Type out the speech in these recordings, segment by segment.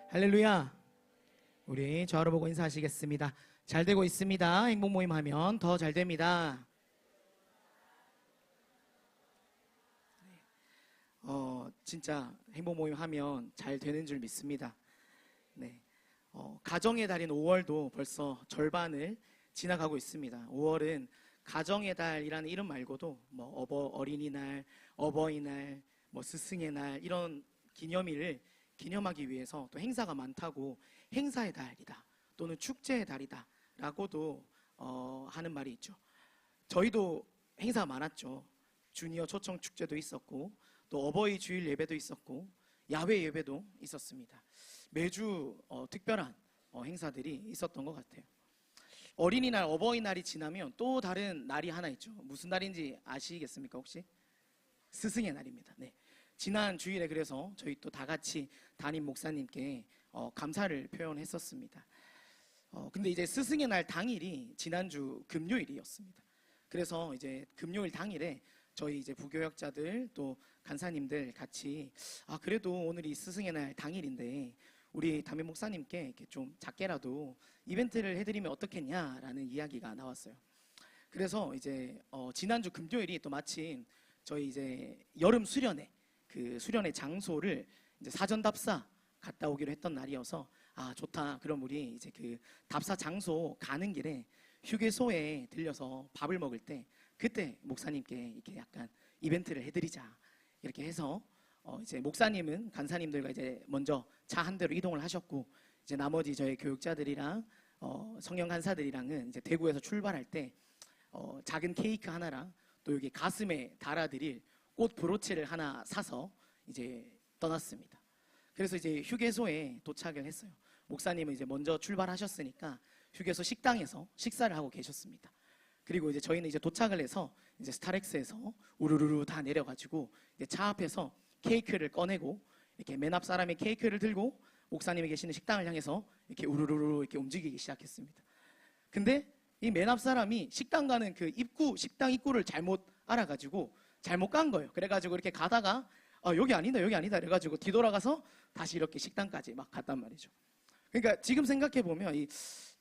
할렐루야. 우리 저를 보고 인사하시겠습니다. 잘 되고 있습니다. 행복 모임 하면 더 잘 됩니다. 진짜 행복 모임 하면 잘 되는 줄 믿습니다. 네. 가정의 달인 5월도 벌써 절반을 지나가고 있습니다. 5월은 가정의 달이라는 이름 말고도 뭐 어린이날, 어버이날, 뭐 스승의 날 이런 기념일을 기념하기 위해서 또 행사가 많다고 행사의 달이다 또는 축제의 달이다 라고도 하는 말이 있죠. 저희도 행사가 많았죠. 주니어 초청 축제도 있었고 또 어버이 주일 예배도 있었고 야외 예배도 있었습니다. 매주 특별한 행사들이 있었던 것 같아요. 어린이날, 어버이날이 지나면 또 다른 날이 하나 있죠. 무슨 날인지 아시겠습니까 혹시? 스승의 날입니다. 네. 지난 주일에 그래서 저희 또 다 같이 담임 목사님께 감사를 표현했었습니다. 근데 이제 스승의 날 당일이 지난주 금요일이었습니다. 그래서 이제 금요일 당일에 저희 이제 부교역자들 또 간사님들 같이 그래도 오늘이 스승의 날 당일인데 우리 담임 목사님께 이렇게 좀 작게라도 이벤트를 해드리면 어떻겠냐라는 이야기가 나왔어요. 그래서 이제 지난주 금요일이 또 마침 저희 이제 여름 수련회 그 수련회 장소를 이제 사전 답사 갔다 오기로 했던 날이어서 좋다. 그럼 우리 이제 그 답사 장소 가는 길에 휴게소에 들려서 밥을 먹을 때 그때 목사님께 이렇게 약간 이벤트를 해드리자 이렇게 해서 이제 목사님은 간사님들과 이제 먼저 차 한 대로 이동을 하셨고 이제 나머지 저희 교육자들이랑 성령 간사들이랑은 이제 대구에서 출발할 때 작은 케이크 하나랑 또 여기 가슴에 달아드릴 꽃 브로치를 하나 사서 이제 떠났습니다. 그래서 이제 휴게소에 도착을 했어요. 목사님은 이제 먼저 출발하셨으니까 휴게소 식당에서 식사를 하고 계셨습니다. 그리고 이제 저희는 이제 도착을 해서 이제 스타렉스에서 우르르르 다 내려가지고 이제 차 앞에서 케이크를 꺼내고 이렇게 맨 앞 사람이 케이크를 들고 목사님이 계시는 식당을 향해서 이렇게 우르르르 이렇게 움직이기 시작했습니다. 근데 이 맨 앞 사람이 식당 가는 그 식당 입구를 잘못 알아가지고 잘못 간 거예요. 그래가지고 이렇게 가다가 여기 아니다 그래가지고 뒤돌아가서 다시 이렇게 식당까지 막 갔단 말이죠. 그러니까 지금 생각해보면 이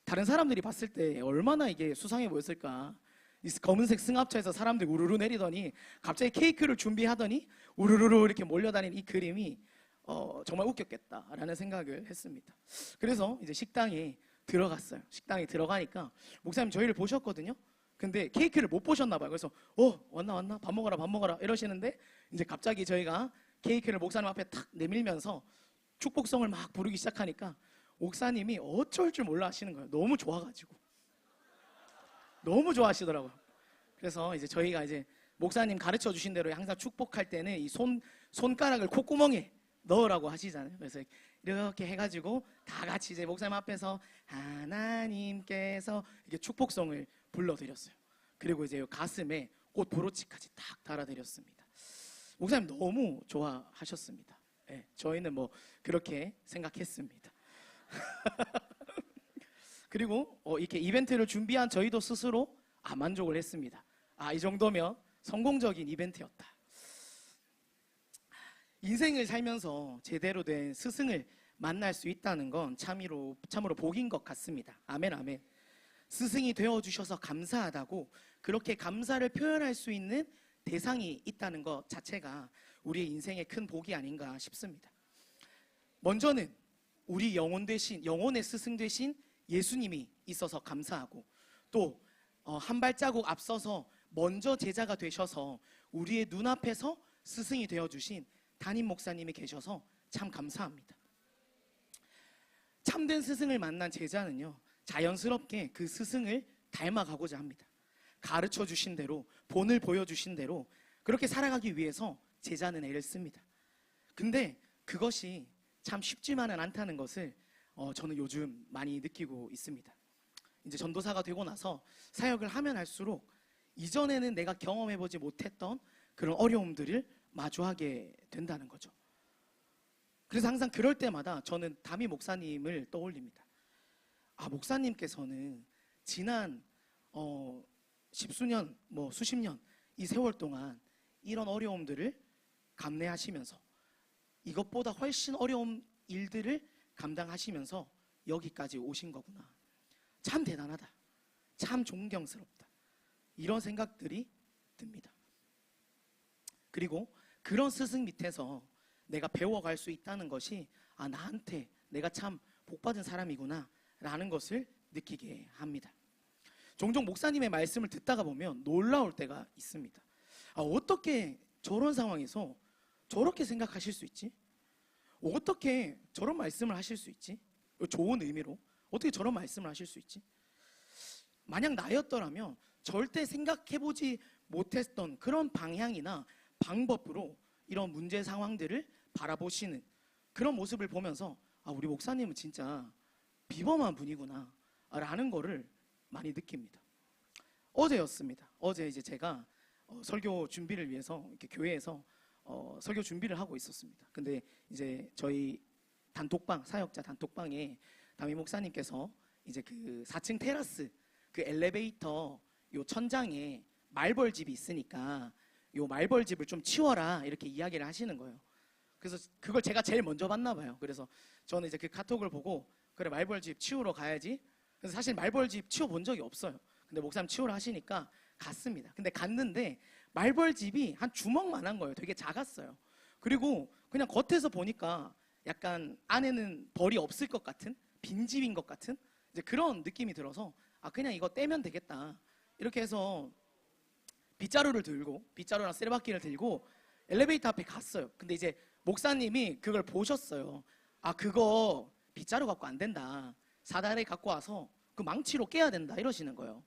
다른 사람들이 봤을 때 얼마나 이게 수상해 보였을까. 이 검은색 승합차에서 사람들이 우르르 내리더니 갑자기 케이크를 준비하더니 우르르르 이렇게 몰려다니는 이 그림이 정말 웃겼겠다라는 생각을 했습니다. 그래서 이제 식당에 들어갔어요. 식당에 들어가니까 목사님 저희를 보셨거든요. 근데 케이크를 못 보셨나 봐요. 그래서 왔나 밥 먹어라 이러시는데 이제 갑자기 저희가 케이크를 목사님 앞에 탁 내밀면서 축복성을 막 부르기 시작하니까 목사님이 어쩔 줄 몰라 하시는 거예요. 너무 좋아가지고 너무 좋아하시더라고요. 그래서 이제 저희가 이제 목사님 가르쳐 주신 대로 항상 축복할 때는 이 손가락을 콧구멍에 넣으라고 하시잖아요. 그래서 이렇게 해가지고 다 같이 이제 목사님 앞에서 하나님께서 이렇게 축복성을 불러드렸어요. 그리고 이제 가슴에 꽃 브로치까지 딱 달아드렸습니다. 목사님 너무 좋아하셨습니다. 네, 저희는 뭐 그렇게 생각했습니다. 그리고 이렇게 이벤트를 준비한 저희도 스스로 만족을 했습니다. 이 정도면 성공적인 이벤트였다. 인생을 살면서 제대로 된 스승을 만날 수 있다는 건 참으로 복인 것 같습니다. 아멘 아멘. 스승이 되어주셔서 감사하다고 그렇게 감사를 표현할 수 있는 대상이 있다는 것 자체가 우리의 인생의 큰 복이 아닌가 싶습니다. 먼저는 우리 영혼의 스승 되신 예수님이 있어서 감사하고 또 한 발자국 앞서서 먼저 제자가 되셔서 우리의 눈앞에서 스승이 되어주신 담임 목사님이 계셔서 참 감사합니다. 참된 스승을 만난 제자는요 자연스럽게 그 스승을 닮아가고자 합니다. 가르쳐 주신 대로 본을 보여주신 대로 그렇게 살아가기 위해서 제자는 애를 씁니다. 근데 그것이 참 쉽지만은 않다는 것을 저는 요즘 많이 느끼고 있습니다. 이제 전도사가 되고 나서 사역을 하면 할수록 이전에는 내가 경험해보지 못했던 그런 어려움들을 마주하게 된다는 거죠. 그래서 항상 그럴 때마다 저는 담임 목사님을 떠올립니다. 목사님께서는 지난 십수년, 수십 년 이 세월 동안 이런 어려움들을 감내하시면서 이것보다 훨씬 어려운 일들을 감당하시면서 여기까지 오신 거구나. 참 대단하다. 참 존경스럽다. 이런 생각들이 듭니다. 그리고 그런 스승 밑에서 내가 배워갈 수 있다는 것이 나한테 내가 참 복받은 사람이구나 라는 것을 느끼게 합니다. 종종 목사님의 말씀을 듣다가 보면 놀라울 때가 있습니다. 어떻게 저런 상황에서 저렇게 생각하실 수 있지? 어떻게 저런 말씀을 하실 수 있지? 좋은 의미로 어떻게 저런 말씀을 하실 수 있지? 만약 나였더라면 절대 생각해보지 못했던 그런 방향이나 방법으로 이런 문제 상황들을 바라보시는 그런 모습을 보면서 우리 목사님은 진짜 비범한 분이구나 라는 거를 많이 느낍니다. 어제였습니다. 어제 이제 제가 설교 준비를 위해서 이렇게 교회에서 설교 준비를 하고 있었습니다. 근데 이제 저희 단톡방, 사역자 단톡방에 담임 목사님께서 이제 그 4층 테라스 그 엘리베이터 요 천장에 말벌집이 있으니까 요 말벌집을 좀 치워라 이렇게 이야기를 하시는 거예요. 그래서 그걸 제가 제일 먼저 봤나 봐요. 그래서 저는 이제 그 카톡을 보고 그래 말벌집 치우러 가야지. 그래서 사실 말벌집 치워본 적이 없어요. 근데 목사님 치우라 하시니까 갔습니다. 근데 갔는데 말벌집이 한 주먹만한 거예요. 되게 작았어요. 그리고 그냥 겉에서 보니까 약간 안에는 벌이 없을 것 같은 빈집인 것 같은 이제 그런 느낌이 들어서 그냥 이거 떼면 되겠다 이렇게 해서 빗자루랑 쓰레받기를 들고 엘리베이터 앞에 갔어요. 근데 이제 목사님이 그걸 보셨어요. 그거 빗자루 갖고 안 된다. 사다리 갖고 와서 그 망치로 깨야 된다 이러시는 거예요.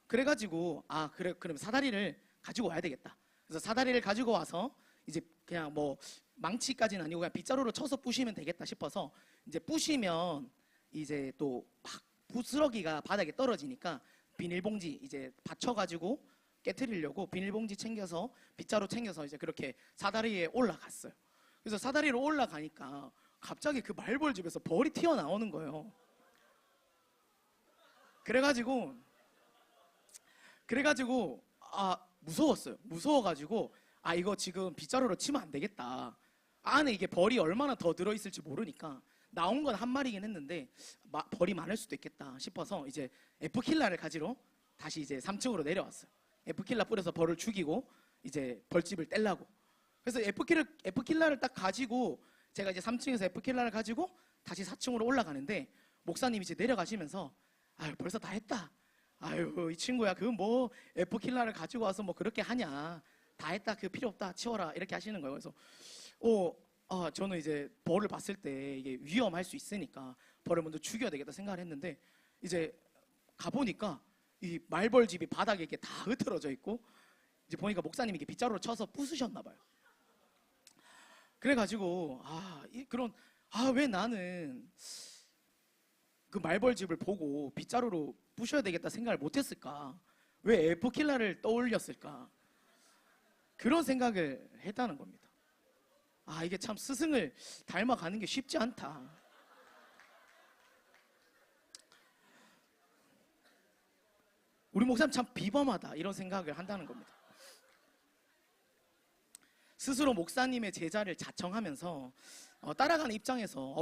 그래가지고 그래 그럼 사다리를 가지고 와야 되겠다. 그래서 사다리를 가지고 와서 이제 그냥 망치까지는 아니고 그냥 빗자루로 쳐서 부시면 되겠다 싶어서 이제 부시면 이제 또 막 부스러기가 바닥에 떨어지니까 비닐봉지 이제 받쳐가지고 깨트리려고 비닐봉지 챙겨서 빗자루 챙겨서 이제 그렇게 사다리에 올라갔어요. 그래서 사다리로 올라가니까 갑자기 그 말벌집에서 벌이 튀어나오는 거예요. 그래가지고 무서웠어요. 무서워가지고 이거 지금 빗자루로 치면 안 되겠다. 안에 이게 벌이 얼마나 더 들어있을지 모르니까 나온 건 한 마리긴 했는데 벌이 많을 수도 있겠다 싶어서 이제 F킬러를 가지러 다시 이제 3층으로 내려왔어요. F킬러 뿌려서 벌을 죽이고 이제 벌집을 떼려고. 그래서 F킬러를 딱 가지고 제가 이제 3층에서 F킬러를 가지고 다시 4층으로 올라가는데 목사님이 이제 내려가시면서 벌써 다 했다. 이 친구야 그 F킬러를 가지고 와서 그렇게 하냐. 다 했다. 그 필요 없다. 치워라. 이렇게 하시는 거예요. 그래서 저는 이제 벌을 봤을 때 이게 위험할 수 있으니까 벌을 먼저 죽여야 되겠다 생각을 했는데 이제 가보니까 이 말벌집이 바닥에 이렇게 다 흐트러져 있고 이제 보니까 목사님이 이렇게 빗자루로 쳐서 부수셨나 봐요. 그래가지고 왜 나는 그 말벌집을 보고 빗자루로 부셔야 되겠다 생각을 못했을까? 왜 F킬러를 떠올렸을까? 그런 생각을 했다는 겁니다. 이게 참 스승을 닮아가는 게 쉽지 않다. 우리 목사님 참 비범하다 이런 생각을 한다는 겁니다. 스스로 목사님의 제자를 자청하면서 따라가는 입장에서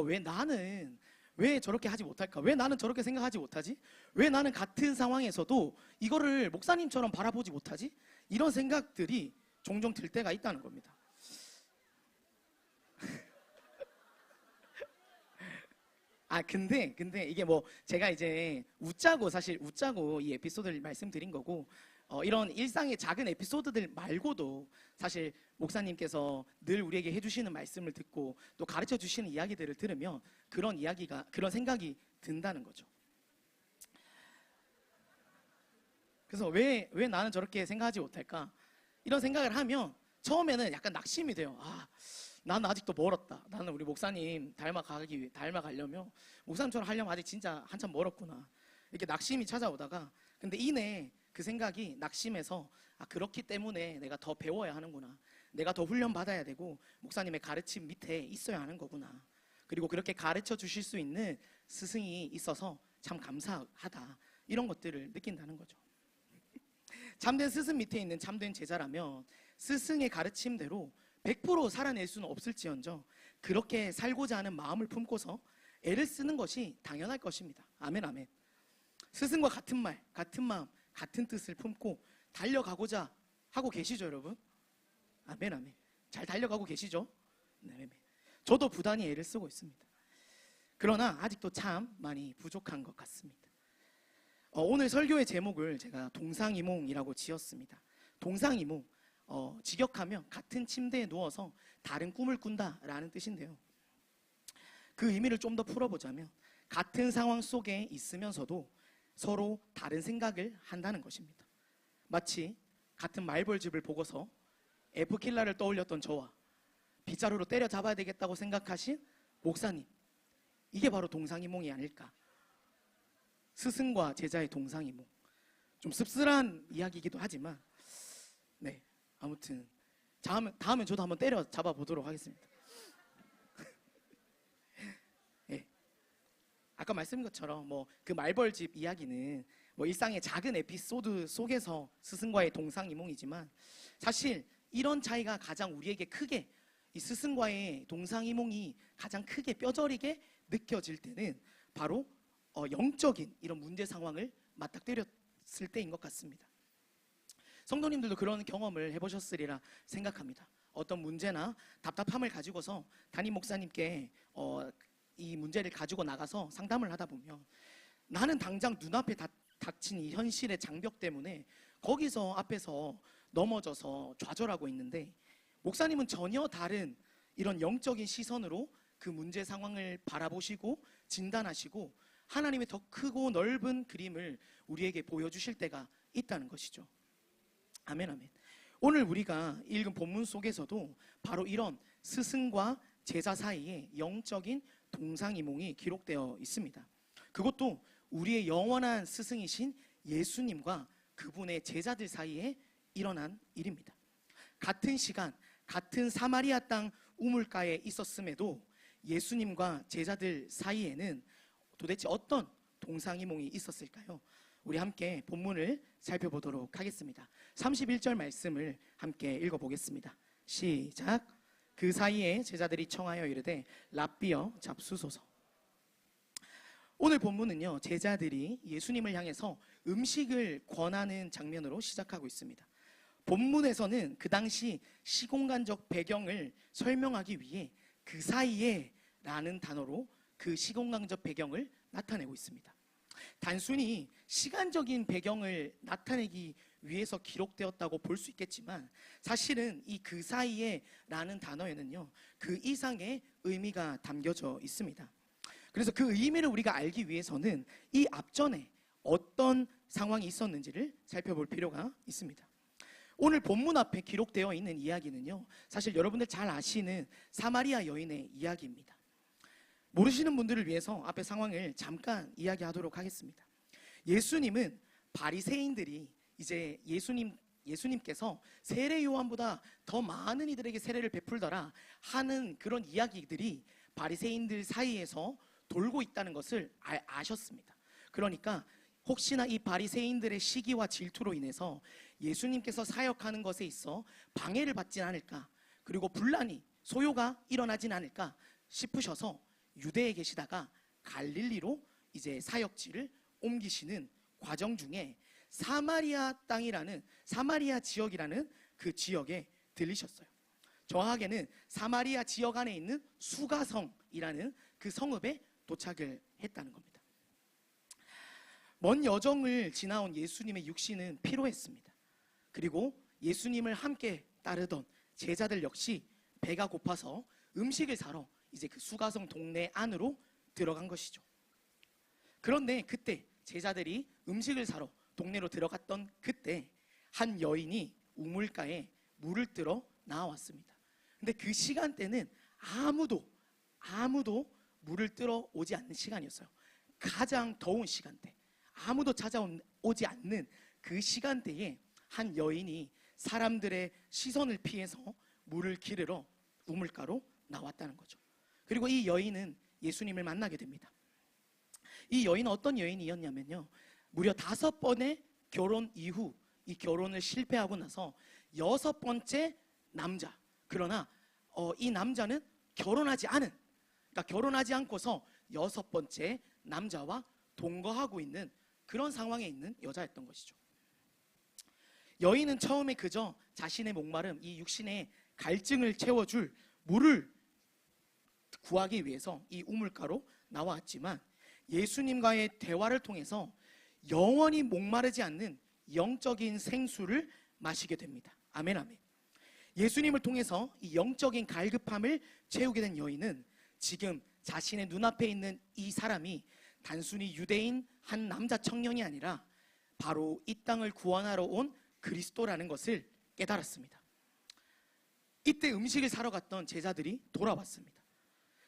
왜 저렇게 하지 못할까? 왜 나는 저렇게 생각하지 못하지? 왜 나는 같은 상황에서도 이거를 목사님처럼 바라보지 못하지? 이런 생각들이 종종 들 때가 있다는 겁니다. 근데 이게 제가 이제 사실 웃자고 이 에피소드를 말씀드린 거고 이런 일상의 작은 에피소드들 말고도 사실 목사님께서 늘 우리에게 해주시는 말씀을 듣고 또 가르쳐 주시는 이야기들을 들으면 그런 생각이 든다는 거죠. 그래서 왜 나는 저렇게 생각하지 못할까? 이런 생각을 하면 처음에는 약간 낙심이 돼요. 나는 아직도 멀었다. 나는 우리 목사님 닮아가려면 목사님처럼 하려면 아직 진짜 한참 멀었구나. 이렇게 낙심이 찾아오다가 근데 이내 그 생각이 낙심해서 그렇기 때문에 내가 더 배워야 하는구나. 내가 더 훈련받아야 되고 목사님의 가르침 밑에 있어야 하는 거구나. 그리고 그렇게 가르쳐 주실 수 있는 스승이 있어서 참 감사하다. 이런 것들을 느낀다는 거죠. 참된 스승 밑에 있는 참된 제자라면 스승의 가르침대로 100% 살아낼 수는 없을지언정 그렇게 살고자 하는 마음을 품고서 애를 쓰는 것이 당연할 것입니다. 아멘, 아멘. 스승과 같은 말, 같은 마음, 같은 뜻을 품고 달려가고자 하고 계시죠, 여러분? 아멘, 아멘. 잘 달려가고 계시죠? 네, 저도 부단히 애를 쓰고 있습니다. 그러나 아직도 참 많이 부족한 것 같습니다. 오늘 설교의 제목을 제가 동상이몽이라고 지었습니다. 동상이몽, 직역하면 같은 침대에 누워서 다른 꿈을 꾼다라는 뜻인데요. 그 의미를 좀 더 풀어보자면 같은 상황 속에 있으면서도 서로 다른 생각을 한다는 것입니다. 마치 같은 말벌집을 보고서 F킬러를 떠올렸던 저와 빗자루로 때려잡아야 되겠다고 생각하신 목사님, 이게 바로 동상이몽이 아닐까. 스승과 제자의 동상이몽. 좀 씁쓸한 이야기이기도 하지만 네, 아무튼 다음엔 저도 한번 때려잡아 보도록 하겠습니다. 네. 아까 말씀드린 것처럼 그 말벌집 이야기는 일상의 작은 에피소드 속에서 스승과의 동상이몽이지만 사실 이런 차이가 가장 우리에게 크게, 이 스승과의 동상이몽이 가장 크게 뼈저리게 느껴질 때는 바로 영적인 이런 문제 상황을 맞닥뜨렸을 때인 것 같습니다. 성도님들도 그런 경험을 해보셨으리라 생각합니다. 어떤 문제나 답답함을 가지고서 담임 목사님께 이 문제를 가지고 나가서 상담을 하다 보면 나는 당장 눈앞에 닥친 이 현실의 장벽 때문에 거기서 앞에서 넘어져서 좌절하고 있는데 목사님은 전혀 다른 이런 영적인 시선으로 그 문제 상황을 바라보시고 진단하시고 하나님의 더 크고 넓은 그림을 우리에게 보여주실 때가 있다는 것이죠. 아멘, 아멘. 오늘 우리가 읽은 본문 속에서도 바로 이런 스승과 제자 사이에 영적인 동상이몽이 기록되어 있습니다. 그것도 우리의 영원한 스승이신 예수님과 그분의 제자들 사이에 일어난 일입니다. 같은 시간, 같은 사마리아 땅 우물가에 있었음에도 예수님과 제자들 사이에는 도대체 어떤 동상이몽이 있었을까요? 우리 함께 본문을 살펴보도록 하겠습니다. 31절 말씀을 함께 읽어보겠습니다. 시작. 그 사이에 제자들이 청하여 이르되 랍비여 잡수소서. 오늘 본문은요, 제자들이 예수님을 향해서 음식을 권하는 장면으로 시작하고 있습니다. 본문에서는 그 당시 시공간적 배경을 설명하기 위해 그 사이에 라는 단어로 그 시공간적 배경을 나타내고 있습니다. 단순히 시간적인 배경을 나타내기 위해서 기록되었다고 볼 수 있겠지만 사실은 이 그 사이에 라는 단어에는요, 그 이상의 의미가 담겨져 있습니다. 그래서 그 의미를 우리가 알기 위해서는 이 앞전에 어떤 상황이 있었는지를 살펴볼 필요가 있습니다. 오늘 본문 앞에 기록되어 있는 이야기는요, 사실 여러분들 잘 아시는 사마리아 여인의 이야기입니다. 모르시는 분들을 위해서 앞에 상황을 잠깐 이야기하도록 하겠습니다. 예수님은 바리새인들이 이제 예수님께서 세례 요한보다 더 많은 이들에게 세례를 베풀더라 하는 그런 이야기들이 바리새인들 사이에서 돌고 있다는 것을 아셨습니다. 그러니까 혹시나 이 바리새인들의 시기와 질투로 인해서 예수님께서 사역하는 것에 있어 방해를 받진 않을까, 그리고 분란이 소요가 일어나진 않을까 싶으셔서 유대에 계시다가 갈릴리로 이제 사역지를 옮기시는 과정 중에 사마리아 땅이라는, 사마리아 지역이라는 그 지역에 들리셨어요. 정확하게는 사마리아 지역 안에 있는 수가성이라는 그 성읍에 도착을 했다는 겁니다. 먼 여정을 지나온 예수님의 육신은 피로했습니다. 그리고 예수님을 함께 따르던 제자들 역시 배가 고파서 음식을 사러 이제 그 수가성 동네 안으로 들어간 것이죠. 그런데 그때 제자들이 음식을 사러 동네로 들어갔던 그때 한 여인이 우물가에 물을 뜨러 나왔습니다. 근데 그 시간대는 아무도 물을 뜨러 오지 않는 시간이었어요. 가장 더운 시간대, 아무도 찾아오지 않는 그 시간대에 한 여인이 사람들의 시선을 피해서 물을 기르러 우물가로 나왔다는 거죠. 그리고 이 여인은 예수님을 만나게 됩니다. 이 여인은 어떤 여인이었냐면요, 무려 5번의 결혼 이후 이 결혼을 실패하고 나서 6번째 남자, 그러나 이 남자는 결혼하지 않은, 그러니까 결혼하지 않고서 6번째 남자와 동거하고 있는 그런 상황에 있는 여자였던 것이죠. 여인은 처음에 그저 자신의 목마름, 이 육신의 갈증을 채워줄 물을 구하기 위해서 이 우물가로 나왔지만 예수님과의 대화를 통해서 영원히 목마르지 않는 영적인 생수를 마시게 됩니다. 아멘, 아멘. 예수님을 통해서 이 영적인 갈급함을 채우게 된 여인은 지금 자신의 눈앞에 있는 이 사람이 단순히 유대인 한 남자 청년이 아니라 바로 이 땅을 구원하러 온 그리스도라는 것을 깨달았습니다. 이때 음식을 사러 갔던 제자들이 돌아왔습니다.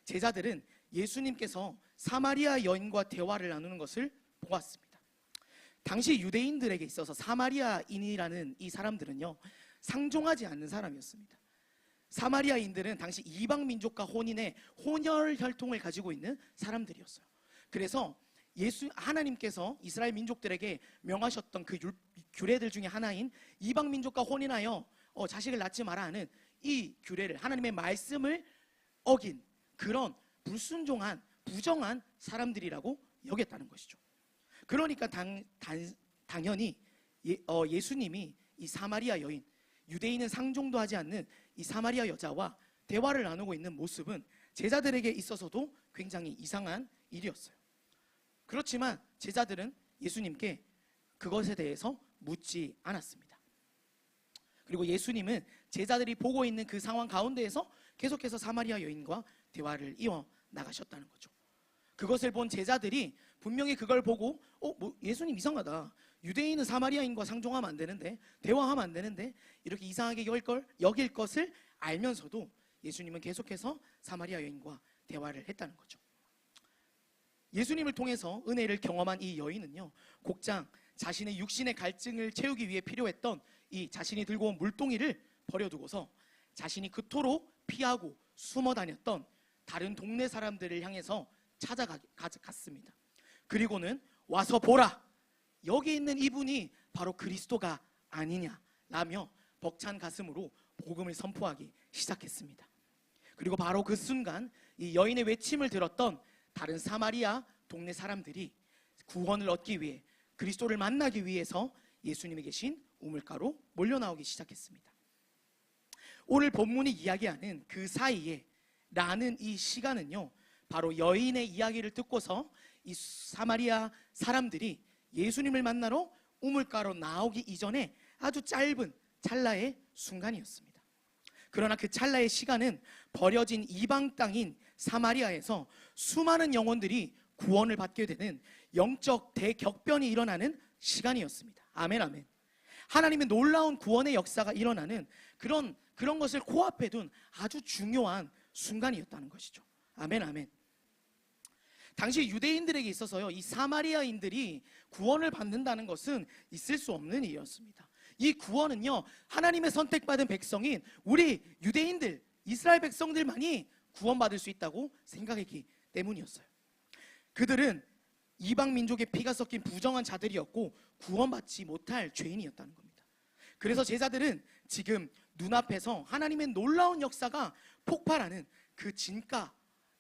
제자들은 예수님께서 사마리아 여인과 대화를 나누는 것을 보았습니다. 당시 유대인들에게 있어서 사마리아인이라는 이 사람들은요, 상종하지 않는 사람이었습니다. 사마리아인들은 당시 이방 민족과 혼인의 혼혈 혈통을 가지고 있는 사람들이었어요. 그래서 하나님께서 이스라엘 민족들에게 명하셨던 그 규례들 중에 하나인 이방 민족과 혼인하여 자식을 낳지 마라 하는 이 규례를, 하나님의 말씀을 어긴 그런 불순종한 부정한 사람들이라고 여겼다는 것이죠. 그러니까 당연히 예수님이 이 사마리아 여인, 유대인은 상종도 하지 않는 이 사마리아 여자와 대화를 나누고 있는 모습은 제자들에게 있어서도 굉장히 이상한 일이었어요. 그렇지만 제자들은 예수님께 그것에 대해서 묻지 않았습니다. 그리고 예수님은 제자들이 보고 있는 그 상황 가운데에서 계속해서 사마리아 여인과 대화를 이어나가셨다는 거죠. 그것을 본 제자들이 분명히 그걸 보고 예수님 이상하다, 유대인은 사마리아인과 상종하면 안 되는데, 대화하면 안 되는데, 이렇게 이상하게 여길 것을 알면서도 예수님은 계속해서 사마리아 여인과 대화를 했다는 거죠. 예수님을 통해서 은혜를 경험한 이 여인은요, 곧장 자신의 육신의 갈증을 채우기 위해 필요했던 이 자신이 들고 온 물동이를 버려두고서 자신이 그토록 피하고 숨어 다녔던 다른 동네 사람들을 향해서 찾아갔습니다. 그리고는 와서 보라, 여기 있는 이분이 바로 그리스도가 아니냐라며 벅찬 가슴으로 복음을 선포하기 시작했습니다. 그리고 바로 그 순간 이 여인의 외침을 들었던 다른 사마리아 동네 사람들이 구원을 얻기 위해, 그리스도를 만나기 위해서 예수님이 계신 우물가로 몰려나오기 시작했습니다. 오늘 본문이 이야기하는 그 사이에 라는 이 시간은요, 바로 여인의 이야기를 듣고서 이 사마리아 사람들이 예수님을 만나러 우물가로 나오기 이전에 아주 짧은 찰나의 순간이었습니다. 그러나 그 찰나의 시간은 버려진 이방 땅인 사마리아에서 수많은 영혼들이 구원을 받게 되는 영적 대격변이 일어나는 시간이었습니다. 아멘, 아멘. 하나님의 놀라운 구원의 역사가 일어나는 그런 것을 코앞에 둔 아주 중요한 순간이었다는 것이죠. 아멘, 아멘. 당시 유대인들에게 있어서요, 이 사마리아인들이 구원을 받는다는 것은 있을 수 없는 일이었습니다. 이 구원은요, 하나님의 선택받은 백성인 우리 유대인들, 이스라엘 백성들만이 구원받을 수 있다고 생각했기 때문이었어요. 그들은 이방 민족의 피가 섞인 부정한 자들이었고 구원받지 못할 죄인이었다는 겁니다. 그래서 제자들은 지금 눈앞에서 하나님의 놀라운 역사가 폭발하는 그 진가,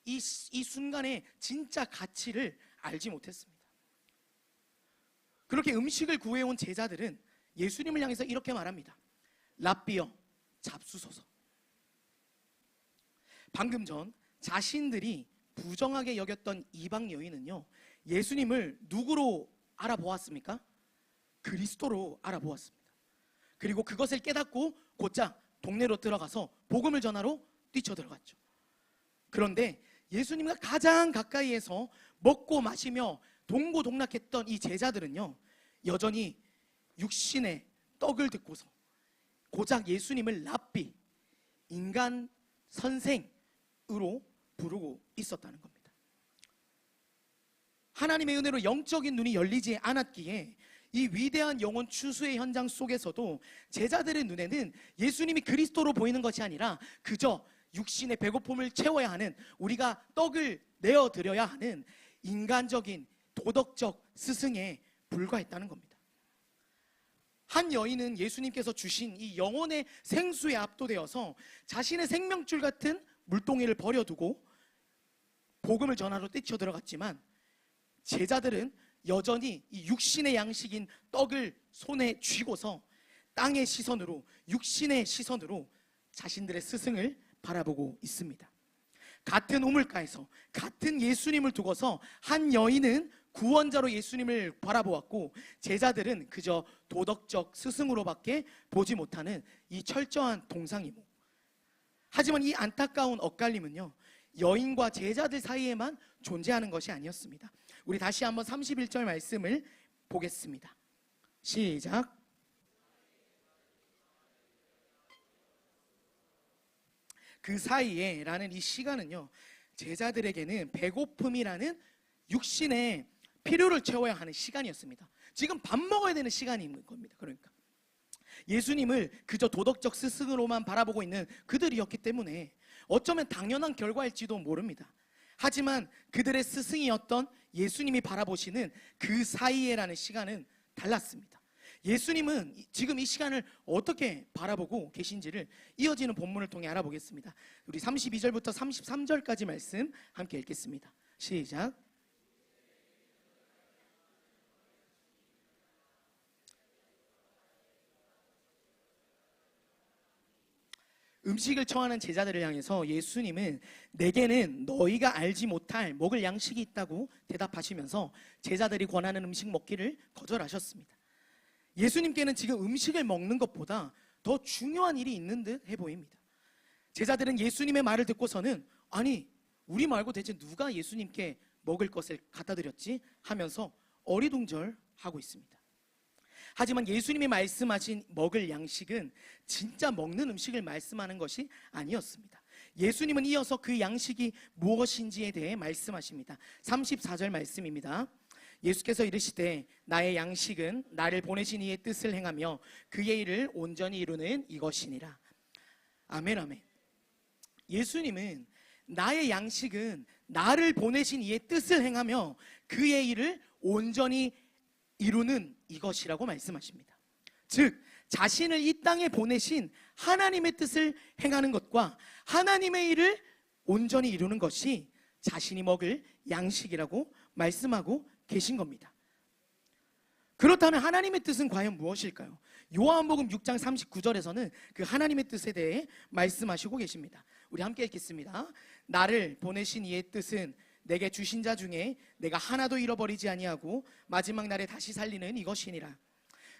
이 순간의 진짜 가치를 알지 못했습니다. 그렇게 음식을 구해온 제자들은 예수님을 향해서 이렇게 말합니다. 랍비여, 잡수소서. 방금 전 자신들이 부정하게 여겼던 이방 여인은요, 예수님을 누구로 알아보았습니까? 그리스도로 알아보았습니다. 그리고 그것을 깨닫고 곧장 동네로 들어가서 복음을 전하러 뛰쳐들어갔죠. 그런데 예수님과 가장 가까이에서 먹고 마시며 동고동락했던 이 제자들은요, 여전히 육신의 떡을 듣고서 고작 예수님을 랍비, 인간 선생으로 부르고 있었다는 겁니다. 하나님의 은혜로 영적인 눈이 열리지 않았기에 이 위대한 영혼 추수의 현장 속에서도 제자들의 눈에는 예수님이 그리스도로 보이는 것이 아니라 그저 육신의 배고픔을 채워야 하는, 우리가 떡을 내어드려야 하는 인간적인 도덕적 스승에 불과했다는 겁니다. 한 여인은 예수님께서 주신 이 영혼의 생수에 압도되어서 자신의 생명줄 같은 물동이를 버려두고 복음을 전하러 뛰쳐 들어갔지만, 제자들은 여전히 이 육신의 양식인 떡을 손에 쥐고서 땅의 시선으로, 육신의 시선으로 자신들의 스승을 바라보고 있습니다. 같은 우물가에서 같은 예수님을 두고서 한 여인은 구원자로 예수님을 바라보았고, 제자들은 그저 도덕적 스승으로밖에 보지 못하는 이 철저한 동상이몽. 하지만 이 안타까운 엇갈림은요, 여인과 제자들 사이에만 존재하는 것이 아니었습니다. 우리 다시 한번 31절 말씀을 보겠습니다. 시작. 그 사이에 라는 이 시간은요, 제자들에게는 배고픔이라는 육신의 필요를 채워야 하는 시간이었습니다. 지금 밥 먹어야 되는 시간인 겁니다. 그러니까 예수님을 그저 도덕적 스승으로만 바라보고 있는 그들이었기 때문에 어쩌면 당연한 결과일지도 모릅니다. 하지만 그들의 스승이었던 예수님이 바라보시는 그 사이에라는 시간은 달랐습니다. 예수님은 지금 이 시간을 어떻게 바라보고 계신지를 이어지는 본문을 통해 알아보겠습니다. 우리 32절부터 33절까지 말씀 함께 읽겠습니다. 시작. 음식을 청하는 제자들을 향해서 예수님은 내게는 너희가 알지 못할 먹을 양식이 있다고 대답하시면서 제자들이 권하는 음식 먹기를 거절하셨습니다. 예수님께는 지금 음식을 먹는 것보다 더 중요한 일이 있는 듯 해 보입니다. 제자들은 예수님의 말을 듣고서는 아니, 우리 말고 대체 누가 예수님께 먹을 것을 갖다 드렸지? 하면서 어리둥절하고 있습니다. 하지만 예수님이 말씀하신 먹을 양식은 진짜 먹는 음식을 말씀하는 것이 아니었습니다. 예수님은 이어서 그 양식이 무엇인지에 대해 말씀하십니다. 34절 말씀입니다. 예수께서 이르시되 나의 양식은 나를 보내신 이의 뜻을 행하며 그의 일을 온전히 이루는 이것이니라. 아멘, 아멘. 예수님은 나의 양식은 나를 보내신 이의 뜻을 행하며 그의 일을 온전히 이루는 이것이라고 말씀하십니다. 즉 자신을 이 땅에 보내신 하나님의 뜻을 행하는 것과 하나님의 일을 온전히 이루는 것이 자신이 먹을 양식이라고 말씀하고 계신 겁니다. 그렇다면 하나님의 뜻은 과연 무엇일까요? 요한복음 6장 39절에서는 그 하나님의 뜻에 대해 말씀하시고 계십니다. 우리 함께 읽겠습니다. 나를 보내신 이의 뜻은 내게 주신 자 중에 내가 하나도 잃어버리지 아니하고 마지막 날에 다시 살리는 이것이니라.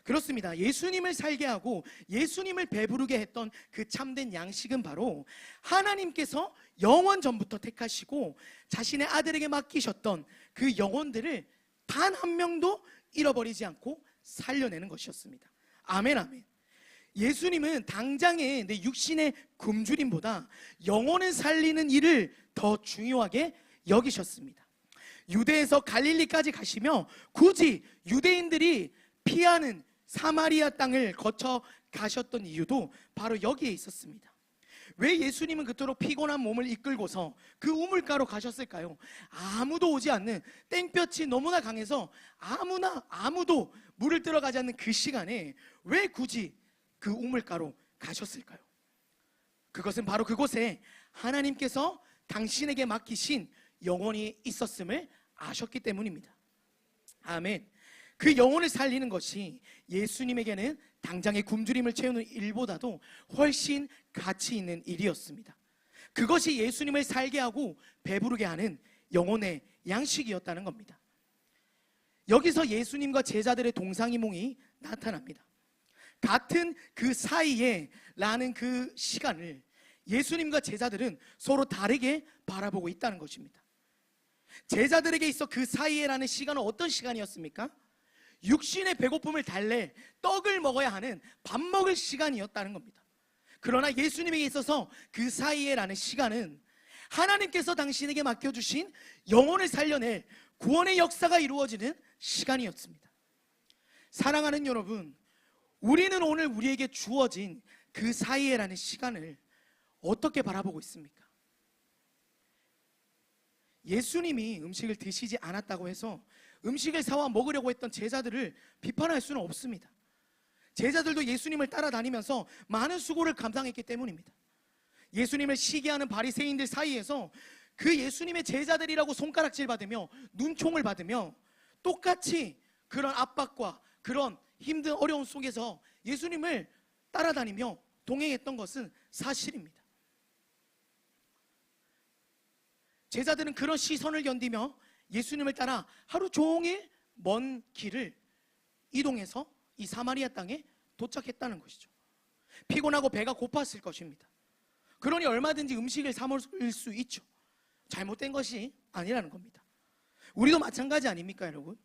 그렇습니다. 예수님을 살게 하고 예수님을 배부르게 했던 그 참된 양식은 바로 하나님께서 영원 전부터 택하시고 자신의 아들에게 맡기셨던 그 영혼들을 단 한 명도 잃어버리지 않고 살려내는 것이었습니다. 아멘, 아멘. 예수님은 당장의 내 육신의 굶주림보다 영혼을 살리는 일을 더 중요하게 여기셨습니다. 유대에서 갈릴리까지 가시며 굳이 유대인들이 피하는 사마리아 땅을 거쳐 가셨던 이유도 바로 여기에 있었습니다. 왜 예수님은 그토록 피곤한 몸을 이끌고서 그 우물가로 가셨을까요? 아무도 오지 않는, 땡볕이 너무나 강해서 아무도 물을 들어가지 않는 그 시간에 왜 굳이 그 우물가로 가셨을까요? 그것은 바로 그곳에 하나님께서 당신에게 맡기신 영혼이 있었음을 아셨기 때문입니다. 아멘. 그 영혼을 살리는 것이 예수님에게는 당장의 굶주림을 채우는 일보다도 훨씬 가치 있는 일이었습니다. 그것이 예수님을 살게 하고 배부르게 하는 영혼의 양식이었다는 겁니다. 여기서 예수님과 제자들의 동상이몽이 나타납니다. 같은 그 사이에 라는 그 시간을 예수님과 제자들은 서로 다르게 바라보고 있다는 것입니다. 제자들에게 있어 그 사이에라는 시간은 어떤 시간이었습니까? 육신의 배고픔을 달랠 떡을 먹어야 하는 밥 먹을 시간이었다는 겁니다. 그러나 예수님에게 있어서 그 사이에라는 시간은 하나님께서 당신에게 맡겨주신 영혼을 살려낼 구원의 역사가 이루어지는 시간이었습니다. 사랑하는 여러분, 우리는 오늘 우리에게 주어진 그 사이에라는 시간을 어떻게 바라보고 있습니까? 예수님이 음식을 드시지 않았다고 해서 음식을 사와 먹으려고 했던 제자들을 비판할 수는 없습니다. 제자들도 예수님을 따라다니면서 많은 수고를 감당했기 때문입니다. 예수님을 시기하는 바리새인들 사이에서 그 예수님의 제자들이라고 손가락질 받으며 눈총을 받으며 똑같이 그런 압박과 그런 힘든 어려움 속에서 예수님을 따라다니며 동행했던 것은 사실입니다. 제자들은 그런 시선을 견디며 예수님을 따라 하루 종일 먼 길을 이동해서 이 사마리아 땅에 도착했다는 것이죠. 피곤하고 배가 고팠을 것입니다. 그러니 얼마든지 음식을 사 먹을 수 있죠. 잘못된 것이 아니라는 겁니다. 우리도 마찬가지 아닙니까, 여러분?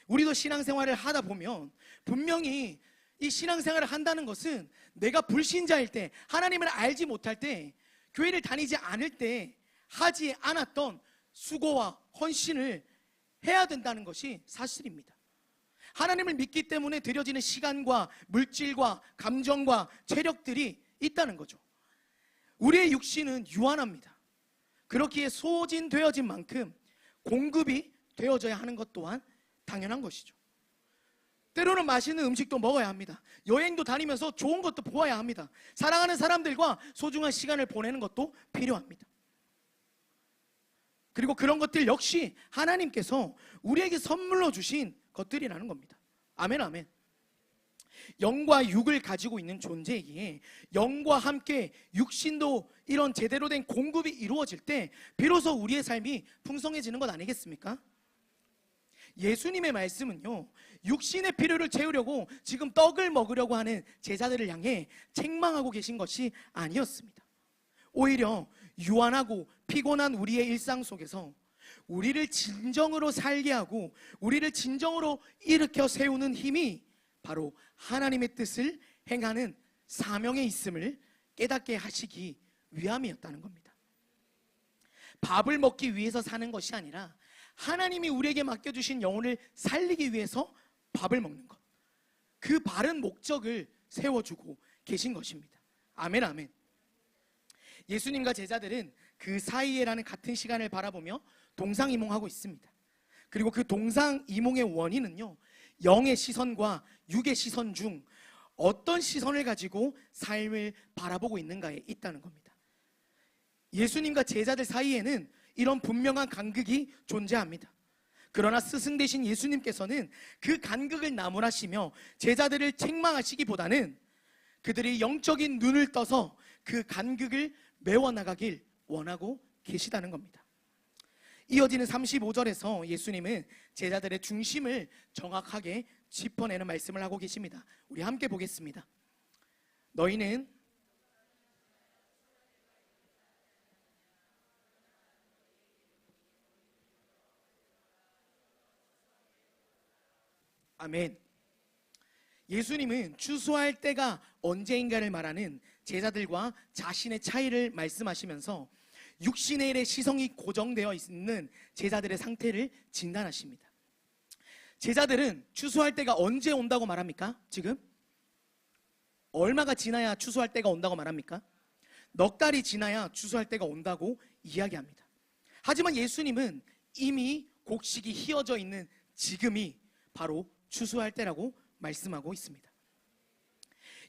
우리도 신앙생활을 하다 보면 분명히 이 신앙생활을 한다는 것은 내가 불신자일 때, 하나님을 알지 못할 때, 교회를 다니지 않을 때 하지 않았던 수고와 헌신을 해야 된다는 것이 사실입니다. 하나님을 믿기 때문에 들여지는 시간과 물질과 감정과 체력들이 있다는 거죠. 우리의 육신은 유한합니다. 그렇기에 소진되어진 만큼 공급이 되어져야 하는 것 또한 당연한 것이죠. 때로는 맛있는 음식도 먹어야 합니다. 여행도 다니면서 좋은 것도 보아야 합니다. 사랑하는 사람들과 소중한 시간을 보내는 것도 필요합니다. 그리고 그런 것들 역시 하나님께서 우리에게 선물로 주신 것들이라는 겁니다. 아멘, 아멘. 영과 육을 가지고 있는 존재이기에 영과 함께 육신도 이런 제대로 된 공급이 이루어질 때 비로소 우리의 삶이 풍성해지는 것 아니겠습니까? 예수님의 말씀은요, 육신의 필요를 채우려고 지금 떡을 먹으려고 하는 제자들을 향해 책망하고 계신 것이 아니었습니다. 오히려 유한하고 피곤한 우리의 일상 속에서 우리를 진정으로 살게 하고 우리를 진정으로 일으켜 세우는 힘이 바로 하나님의 뜻을 행하는 사명에 있음을 깨닫게 하시기 위함이었다는 겁니다. 밥을 먹기 위해서 사는 것이 아니라 하나님이 우리에게 맡겨주신 영혼을 살리기 위해서 밥을 먹는 것, 그 바른 목적을 세워주고 계신 것입니다. 아멘, 아멘. 예수님과 제자들은 그 사이에라는 같은 시간을 바라보며 동상이몽하고 있습니다. 그리고 그 동상이몽의 원인은요, 영의 시선과 육의 시선 중 어떤 시선을 가지고 삶을 바라보고 있는가에 있다는 겁니다. 예수님과 제자들 사이에는 이런 분명한 간극이 존재합니다. 그러나 스승 되신 예수님께서는 그 간극을 나무라시며 제자들을 책망하시기보다는 그들이 영적인 눈을 떠서 그 간극을 메워나가길 원하고 계시다는 겁니다. 이어지는 35절에서 예수님은 제자들의 중심을 정확하게 짚어내는 말씀을 하고 계십니다. 우리 함께 보겠습니다. 너희는 아멘. 예수님은 추수할 때가 언제인가를 말하는 제자들과 자신의 차이를 말씀하시면서 육신의 일에 시선이 고정되어 있는 제자들의 상태를 진단하십니다. 제자들은 추수할 때가 언제 온다고 말합니까? 지금? 얼마가 지나야 추수할 때가 온다고 말합니까? 넉 달이 지나야 추수할 때가 온다고 이야기합니다. 하지만 예수님은 이미 곡식이 휘어져 있는 지금이 바로 추수할 때라고 말씀하고 있습니다.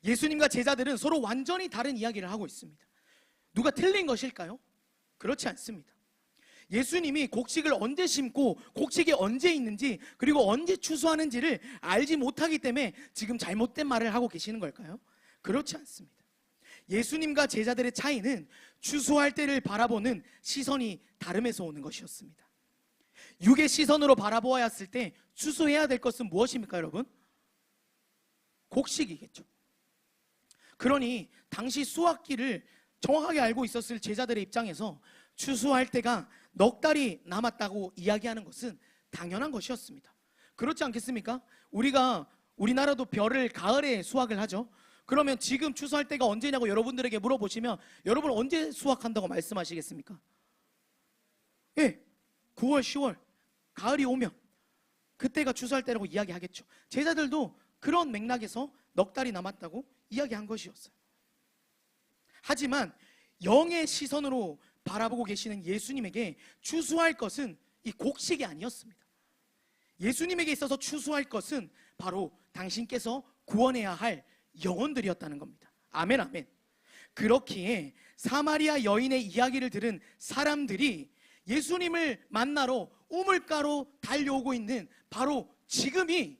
예수님과 제자들은 서로 완전히 다른 이야기를 하고 있습니다. 누가 틀린 것일까요? 그렇지 않습니다. 예수님이 곡식을 언제 심고 곡식이 언제 있는지 그리고 언제 추수하는지를 알지 못하기 때문에 지금 잘못된 말을 하고 계시는 걸까요? 그렇지 않습니다. 예수님과 제자들의 차이는 추수할 때를 바라보는 시선이 다름에서 오는 것이었습니다. 육의 시선으로 바라보아야 했을 때 추수해야 될 것은 무엇입니까, 여러분? 곡식이겠죠. 그러니 당시 수확기를 정확하게 알고 있었을 제자들의 입장에서 추수할 때가 넉 달이 남았다고 이야기하는 것은 당연한 것이었습니다. 그렇지 않겠습니까? 우리나라도 벼를 가을에 수확을 하죠. 그러면 지금 추수할 때가 언제냐고 여러분들에게 물어보시면 여러분 언제 수확한다고 말씀하시겠습니까? 예, 9월, 10월 가을이 오면 그때가 추수할 때라고 이야기하겠죠. 제자들도 그런 맥락에서 넉 달이 남았다고 이야기한 것이었어요. 하지만 영의 시선으로 바라보고 계시는 예수님에게 추수할 것은 이 곡식이 아니었습니다. 예수님에게 있어서 추수할 것은 바로 당신께서 구원해야 할 영혼들이었다는 겁니다. 아멘, 아멘. 그렇기에 사마리아 여인의 이야기를 들은 사람들이 예수님을 만나러 우물가로 달려오고 있는 바로 지금이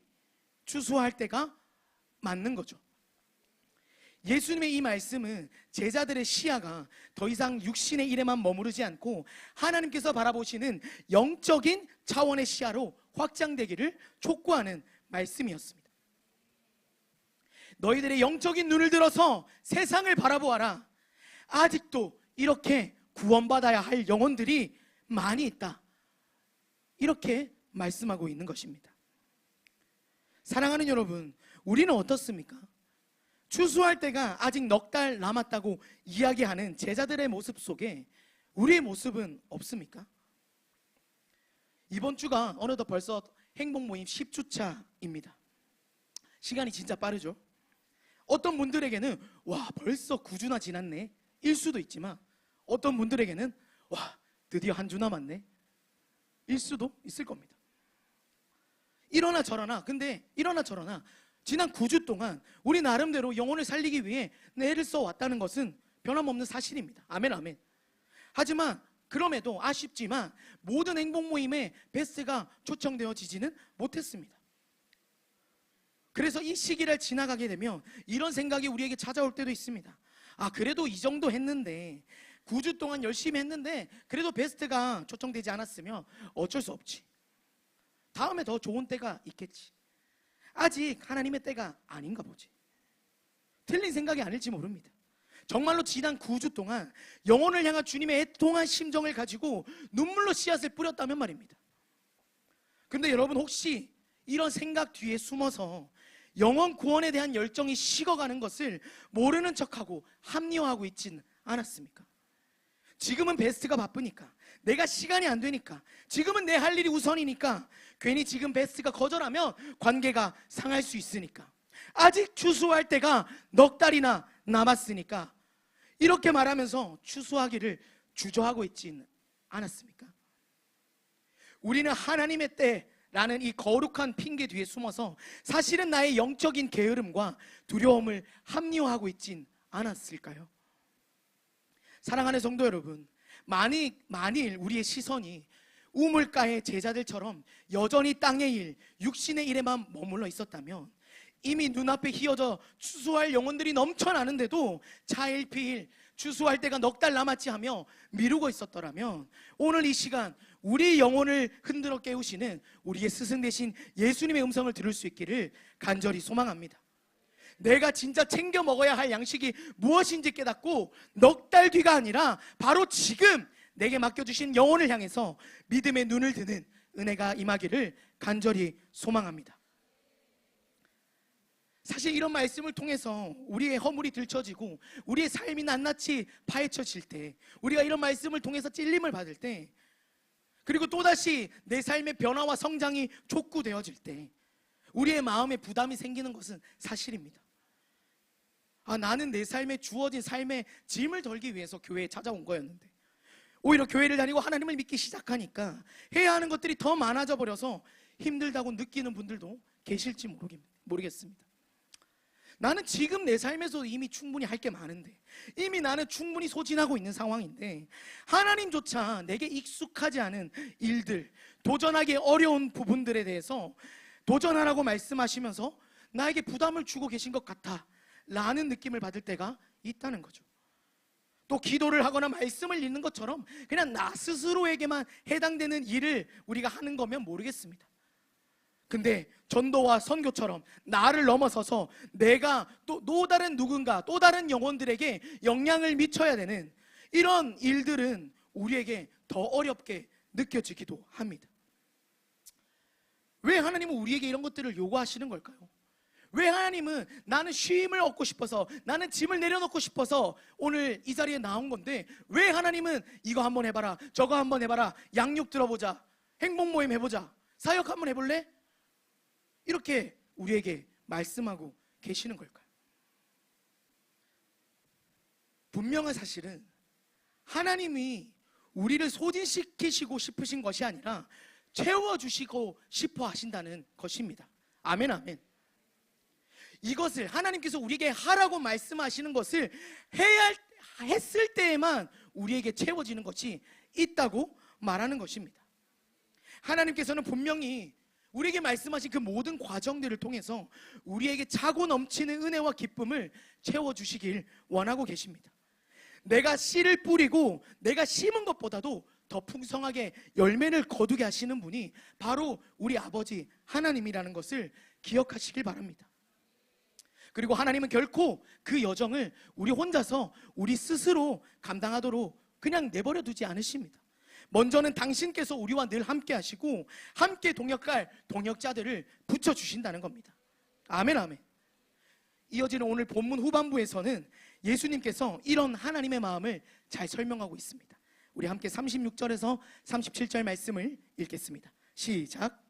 추수할 때가 맞는 거죠. 예수님의 이 말씀은 제자들의 시야가 더 이상 육신의 일에만 머무르지 않고 하나님께서 바라보시는 영적인 차원의 시야로 확장되기를 촉구하는 말씀이었습니다. 너희들의 영적인 눈을 들어서 세상을 바라보아라. 아직도 이렇게 구원받아야 할 영혼들이 많이 있다. 이렇게 말씀하고 있는 것입니다. 사랑하는 여러분, 우리는 어떻습니까? 추수할 때가 아직 넉 달 남았다고 이야기하는 제자들의 모습 속에 우리의 모습은 없습니까? 이번 주가 어느덧 벌써 행복 모임 10주차입니다. 시간이 진짜 빠르죠? 어떤 분들에게는 와, 벌써 9주나 지났네 일 수도 있지만, 어떤 분들에게는 와, 드디어 한 주 남았네 일 수도 있을 겁니다. 이러나 저러나, 근데 이러나 저러나 지난 9주 동안 우리 나름대로 영혼을 살리기 위해 애를 써왔다는 것은 변함없는 사실입니다. 아멘, 아멘. 하지만 그럼에도 아쉽지만 모든 행복 모임에 베스트가 초청되어지지는 못했습니다. 그래서 이 시기를 지나가게 되면 이런 생각이 우리에게 찾아올 때도 있습니다. 아, 그래도 이 정도 했는데, 9주 동안 열심히 했는데 그래도 베스트가 초청되지 않았으면 어쩔 수 없지. 다음에 더 좋은 때가 있겠지. 아직 하나님의 때가 아닌가 보지. 틀린 생각이 아닐지 모릅니다. 정말로 지난 9주 동안 영혼을 향한 주님의 애통한 심정을 가지고 눈물로 씨앗을 뿌렸다면 말입니다. 근데 여러분, 혹시 이런 생각 뒤에 숨어서 영혼 구원에 대한 열정이 식어가는 것을 모르는 척하고 합리화하고 있진 않았습니까? 지금은 베스트가 바쁘니까, 내가 시간이 안 되니까, 지금은 내 할 일이 우선이니까, 괜히 지금 베스트가 거절하면 관계가 상할 수 있으니까, 아직 추수할 때가 넉 달이나 남았으니까, 이렇게 말하면서 추수하기를 주저하고 있진 않았습니까? 우리는 하나님의 때라는 이 거룩한 핑계 뒤에 숨어서 사실은 나의 영적인 게으름과 두려움을 합리화하고 있진 않았을까요? 사랑하는 성도 여러분, 만일 우리의 시선이 우물가의 제자들처럼 여전히 땅의 일, 육신의 일에만 머물러 있었다면, 이미 눈앞에 휘어져 추수할 영혼들이 넘쳐나는데도 차일피일 추수할 때가 넉 달 남았지 하며 미루고 있었더라면, 오늘 이 시간 우리 영혼을 흔들어 깨우시는 우리의 스승 되신 예수님의 음성을 들을 수 있기를 간절히 소망합니다. 내가 진짜 챙겨 먹어야 할 양식이 무엇인지 깨닫고 넉 달 뒤가 아니라 바로 지금 내게 맡겨주신 영혼을 향해서 믿음의 눈을 드는 은혜가 임하기를 간절히 소망합니다. 사실 이런 말씀을 통해서 우리의 허물이 들춰지고 우리의 삶이 낱낱이 파헤쳐질 때, 우리가 이런 말씀을 통해서 찔림을 받을 때, 그리고 또다시 내 삶의 변화와 성장이 촉구되어질 때 우리의 마음에 부담이 생기는 것은 사실입니다. 아, 나는 내 삶에 주어진 삶의 짐을 덜기 위해서 교회에 찾아온 거였는데, 오히려 교회를 다니고 하나님을 믿기 시작하니까 해야 하는 것들이 더 많아져 버려서 힘들다고 느끼는 분들도 계실지 모르겠습니다. 나는 지금 내 삶에서 이미 충분히 할 게 많은데, 이미 나는 충분히 소진하고 있는 상황인데, 하나님조차 내게 익숙하지 않은 일들, 도전하기 어려운 부분들에 대해서 도전하라고 말씀하시면서 나에게 부담을 주고 계신 것 같아 라는 느낌을 받을 때가 있다는 거죠. 또 기도를 하거나 말씀을 읽는 것처럼 그냥 나 스스로에게만 해당되는 일을 우리가 하는 거면 모르겠습니다. 근데 전도와 선교처럼 나를 넘어서서 내가 또 다른 누군가, 또 다른 영혼들에게 영향을 미쳐야 되는 이런 일들은 우리에게 더 어렵게 느껴지기도 합니다. 왜 하나님은 우리에게 이런 것들을 요구하시는 걸까요? 왜 하나님은 나는 쉼을 얻고 싶어서, 나는 짐을 내려놓고 싶어서 오늘 이 자리에 나온 건데, 왜 하나님은 이거 한번 해봐라, 저거 한번 해봐라, 양육 들어보자, 행복 모임 해보자, 사역 한번 해볼래? 이렇게 우리에게 말씀하고 계시는 걸까요? 분명한 사실은 하나님이 우리를 소진시키시고 싶으신 것이 아니라 채워주시고 싶어 하신다는 것입니다. 아멘, 아멘. 이것을 하나님께서 우리에게 하라고 말씀하시는 것을 했을 때에만 우리에게 채워지는 것이 있다고 말하는 것입니다. 하나님께서는 분명히 우리에게 말씀하신 그 모든 과정들을 통해서 우리에게 차고 넘치는 은혜와 기쁨을 채워주시길 원하고 계십니다. 내가 씨를 뿌리고 내가 심은 것보다도 더 풍성하게 열매를 거두게 하시는 분이 바로 우리 아버지 하나님이라는 것을 기억하시길 바랍니다. 그리고 하나님은 결코 그 여정을 우리 혼자서 우리 스스로 감당하도록 그냥 내버려 두지 않으십니다. 먼저는 당신께서 우리와 늘 함께 하시고 함께 동역할 동역자들을 붙여주신다는 겁니다. 아멘, 아멘. 이어지는 오늘 본문 후반부에서는 예수님께서 이런 하나님의 마음을 잘 설명하고 있습니다. 우리 함께 36절에서 37절 말씀을 읽겠습니다. 시작.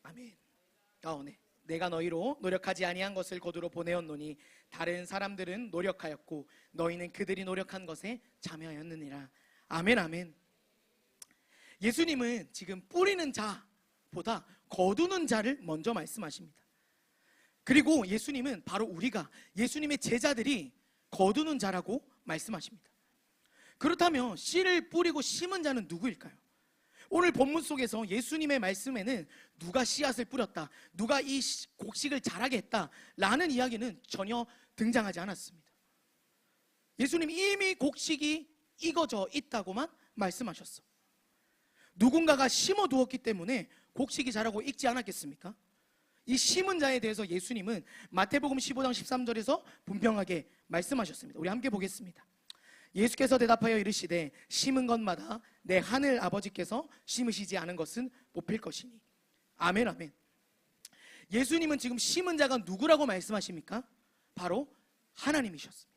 아멘. 네. 내가 너희로 노력하지 아니한 것을 거두러 보내었노니 다른 사람들은 노력하였고 너희는 그들이 노력한 것에 참여하였느니라. 아멘, 아멘. 예수님은 지금 뿌리는 자보다 거두는 자를 먼저 말씀하십니다. 그리고 예수님은 바로 우리가 예수님의 제자들이 거두는 자라고 말씀하십니다. 그렇다면 씨를 뿌리고 심은 자는 누구일까요? 오늘 본문 속에서 예수님의 말씀에는 누가 씨앗을 뿌렸다, 누가 이 곡식을 자라게 했다 라는 이야기는 전혀 등장하지 않았습니다. 예수님 이미 곡식이 익어져 있다고만 말씀하셨어. 누군가가 심어두었기 때문에 곡식이 자라고 익지 않았겠습니까? 이 심은 자에 대해서 예수님은 마태복음 15장 13절에서 분명하게 말씀하셨습니다. 우리 함께 보겠습니다. 예수께서 대답하여 이르시되 심은 것마다 내 하늘 아버지께서 심으시지 않은 것은 뽑힐 것이니. 아멘, 아멘. 예수님은 지금 심은 자가 누구라고 말씀하십니까? 바로 하나님이셨습니다.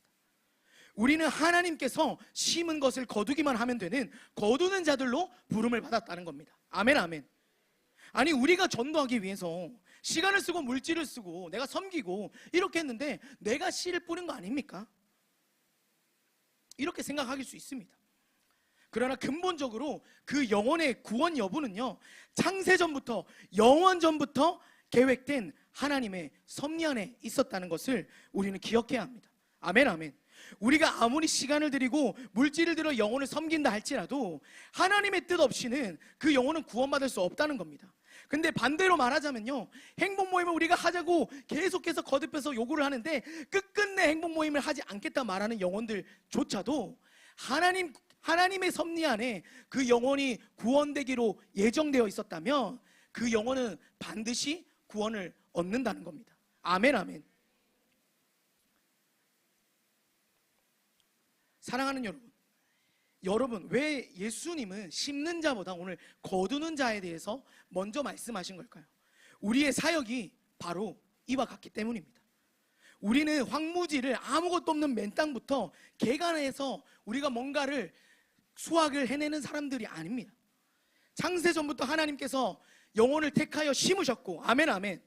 우리는 하나님께서 심은 것을 거두기만 하면 되는 거두는 자들로 부름을 받았다는 겁니다. 아멘, 아멘. 아니 우리가 전도하기 위해서 시간을 쓰고 물질을 쓰고 내가 섬기고 이렇게 했는데 내가 씨를 뿌린 거 아닙니까? 이렇게 생각할 수 있습니다. 그러나 근본적으로 그 영혼의 구원 여부는요, 창세전부터 영원전부터 계획된 하나님의 섭리 안에 있었다는 것을 우리는 기억해야 합니다. 아멘, 아멘. 우리가 아무리 시간을 들이고 물질을 들여 영혼을 섬긴다 할지라도 하나님의 뜻 없이는 그 영혼은 구원받을 수 없다는 겁니다. 근데 반대로 말하자면요, 행복 모임을 우리가 하자고 계속해서 거듭해서 요구를 하는데 끝끝내 행복 모임을 하지 않겠다 말하는 영혼들조차도 하나님의 섭리 안에 그 영혼이 구원되기로 예정되어 있었다면 그 영혼은 반드시 구원을 얻는다는 겁니다. 아멘, 아멘. 사랑하는 여러분, 왜 예수님은 심는 자보다 오늘 거두는 자에 대해서 먼저 말씀하신 걸까요? 우리의 사역이 바로 이와 같기 때문입니다. 우리는 황무지를 아무것도 없는 맨 땅부터 개간해서 우리가 뭔가를 수확을 해내는 사람들이 아닙니다. 창세전부터 하나님께서 영혼을 택하여 심으셨고, 아멘, 아멘.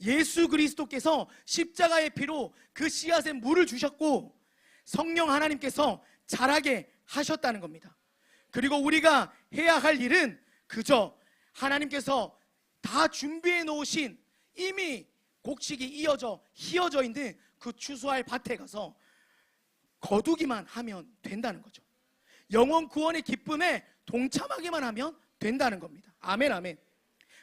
예수 그리스도께서 십자가의 피로 그 씨앗에 물을 주셨고 성령 하나님께서 자라게 하셨다는 겁니다. 그리고 우리가 해야 할 일은 그저 하나님께서 다 준비해 놓으신 이미 곡식이 휘어져 있는 그 추수할 밭에 가서 거두기만 하면 된다는 거죠. 영혼 구원의 기쁨에 동참하기만 하면 된다는 겁니다. 아멘, 아멘.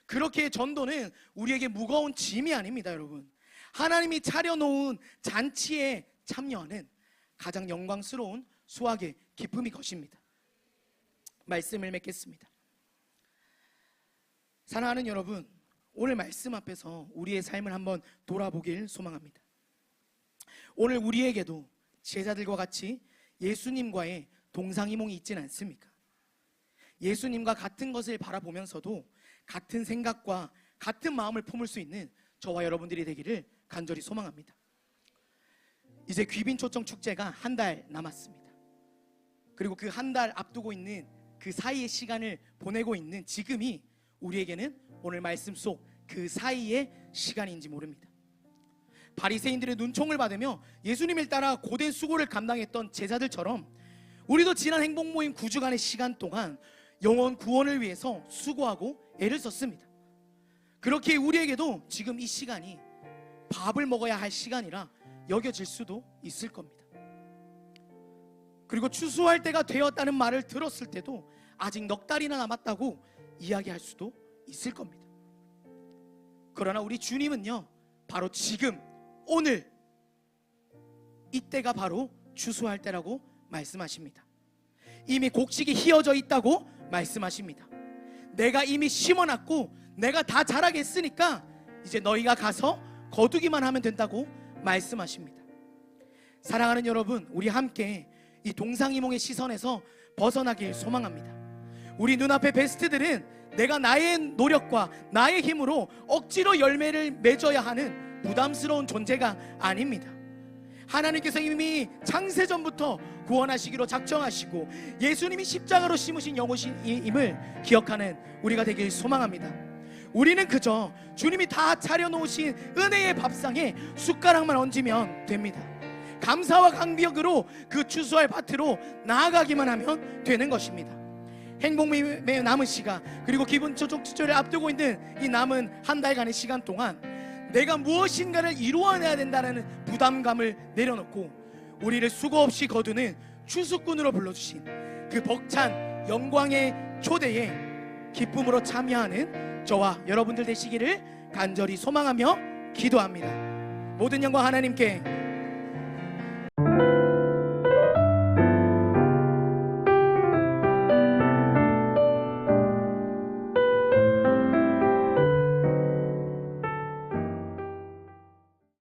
그렇게 전도는 우리에게 무거운 짐이 아닙니다, 여러분. 하나님이 차려놓은 잔치에 참여하는 가장 영광스러운 수확의 기쁨이 것입니다. 말씀을 맺겠습니다. 사랑하는 여러분, 오늘 말씀 앞에서 우리의 삶을 한번 돌아보길 소망합니다. 오늘 우리에게도 제자들과 같이 예수님과의 동상이몽이 있지는 않습니까? 예수님과 같은 것을 바라보면서도 같은 생각과 같은 마음을 품을 수 있는 저와 여러분들이 되기를 간절히 소망합니다. 이제 귀빈초청 축제가 한 달 남았습니다. 그리고 그 한 달 앞두고 있는 그 사이의 시간을 보내고 있는 지금이 우리에게는 오늘 말씀 속 그 사이의 시간인지 모릅니다. 바리새인들의 눈총을 받으며 예수님을 따라 고된 수고를 감당했던 제자들처럼 우리도 지난 행복 모임 9주간의 시간 동안 영혼 구원을 위해서 수고하고 애를 썼습니다. 그렇게 우리에게도 지금 이 시간이 밥을 먹어야 할 시간이라 여겨질 수도 있을 겁니다. 그리고 추수할 때가 되었다는 말을 들었을 때도 아직 넉 달이나 남았다고 이야기할 수도 있을 겁니다. 그러나 우리 주님은요, 바로 지금 오늘 이때가 바로 추수할 때라고 말씀하십니다. 이미 곡식이 휘어져 있다고 말씀하십니다. 내가 이미 심어놨고 내가 다 자라게 했으니까 이제 너희가 가서 거두기만 하면 된다고 말씀하십니다. 사랑하는 여러분, 우리 함께 이 동상이몽의 시선에서 벗어나길 소망합니다. 우리 눈앞의 베스트들은 내가 나의 노력과 나의 힘으로 억지로 열매를 맺어야 하는 부담스러운 존재가 아닙니다. 하나님께서 이미 창세전부터 구원하시기로 작정하시고 예수님이 십자가로 심으신 영혼임을 기억하는 우리가 되길 소망합니다. 우리는 그저 주님이 다 차려놓으신 은혜의 밥상에 숟가락만 얹으면 됩니다. 감사와 감격으로 그 추수할 밭으로 나아가기만 하면 되는 것입니다. 행복매의 남은 시간, 그리고 기분 조정 주절을 앞두고 있는 이 남은 한 달간의 시간 동안 내가 무엇인가를 이루어내야 된다는 부담감을 내려놓고 우리를 수고 없이 거두는 추수꾼으로 불러주신 그 벅찬 영광의 초대에 기쁨으로 참여하는 저와 여러분들 되시기를 간절히 소망하며 기도합니다. 모든 영광 하나님께